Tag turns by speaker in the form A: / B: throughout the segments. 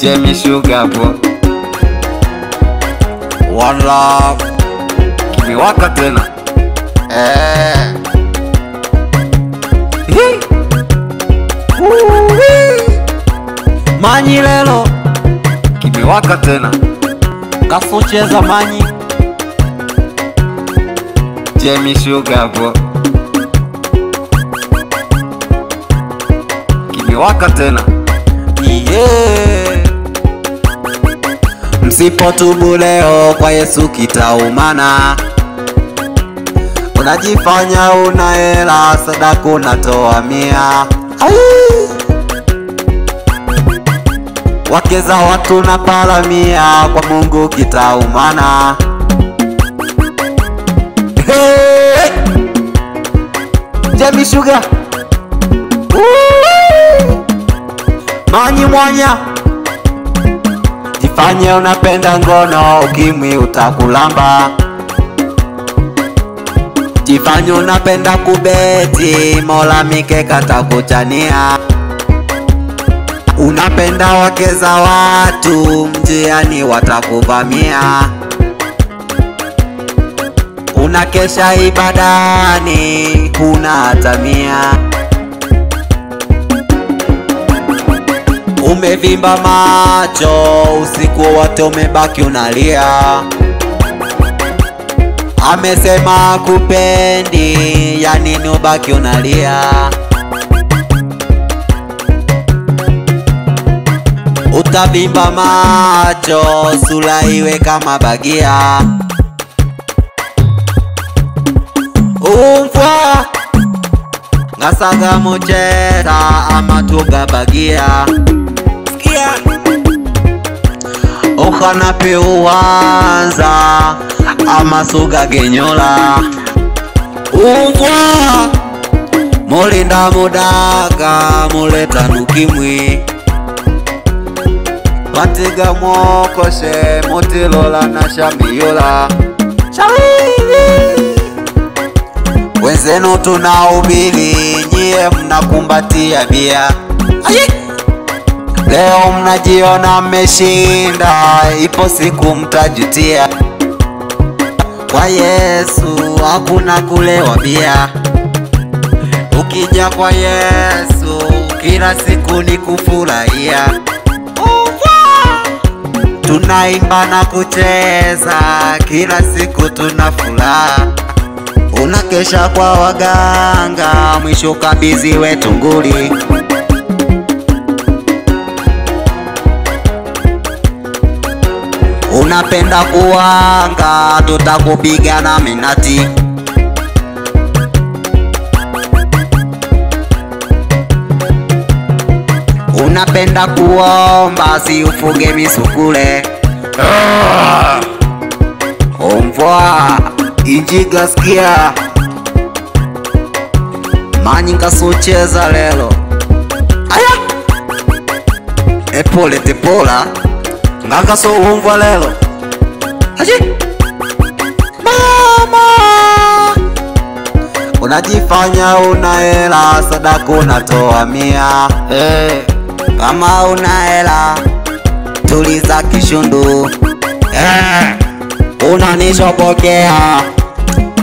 A: Jamie Sugar bro. One love kimewaka tena. Manyi lelo kimewaka tena. Kasocheza manyi Jamie Sugar bro. Kimewaka tena. Msipotubu leo kwa Yesu kitaumana. Unajifanya una hela, sadaka unatoa 100. Wake za watu na palamia, kwa Mungu kitaumana. Jamie Sugar manyi mwanya. Jifanye unapenda ngono, ukimwi utakulamba. Jifanye unapenda kubeti, Mola mikeka takuchania. Unapenda wake za watu, mjiani watakuvamia. Unakesha ibadani, huna atamia. Umevimba macho, usiku wote umebaki unalia. Amesema kupendi, ya nini ubaki unalia? Utavimba macho, sura iwe kama bagia. Umfwa ngasaga mocheta, ama tuga bagia. Ukanape uwanza, ama suga genyola. Umfwa mulinda mudaga, muleta nukimwi. Watega mwokoshe, mutilola na shambiyola. Wenzenu tunahubiri, nyie mnakumbatia bia. Leo mnajiona mmeshinda, ipo siku mtajutia. Kwa Yesu hakuna kulewa bia. Ukija kwa Yesu kila siku ni kufurahia. Tunaimba na kucheza, kila siku tunafuraha. Unakesha kwa waganga, mwisho kabidhi wetu nguli. Unapenda kuanga, tutakupiga na minati. Unapenda kuomba, si ufuge misukule. Omvwa injiga skia manyi ngasocheza lelo. Aya epole tepola ngakaso umvwa lelo. Haji mama unajifanya una hela, sadaka unatoa 100. Kama una hela tuliza kishundu. Unanishopokea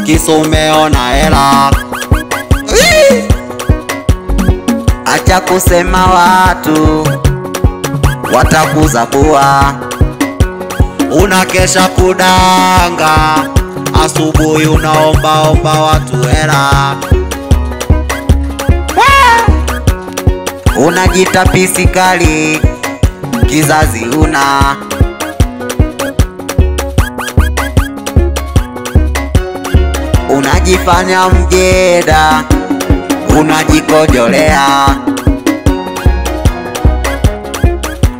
A: kisu umeona hela. Acha kusema watu watakuzabua. Unakesha kudanga, asubuhi unaomba watu hela. Unajita pisikali, kizazi una. Unajifanya mjeda, unajikojolea.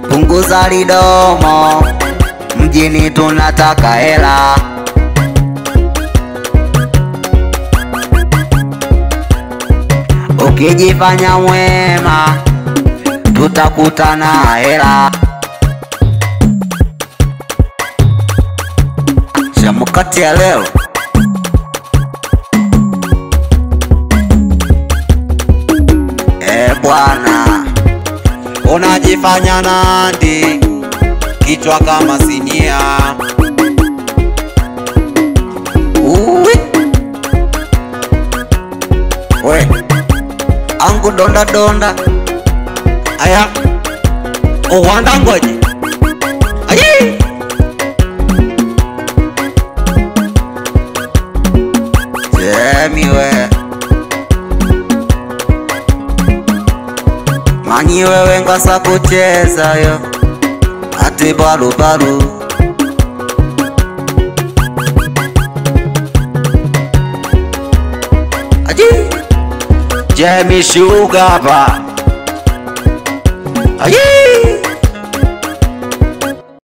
A: Punguza lidomo, mjini tunataka hela. Ukijifanya mwema, tutakutana hela. Shamukati ya leo. Bwana unajifanya nandi, kichwa kama sinia. Uwi we angu donda donda aya uwanda ngoje ayi Jemi we manyi wewe ngasa kucheza yo ati balu balu aji Jemi Sugar ba ayi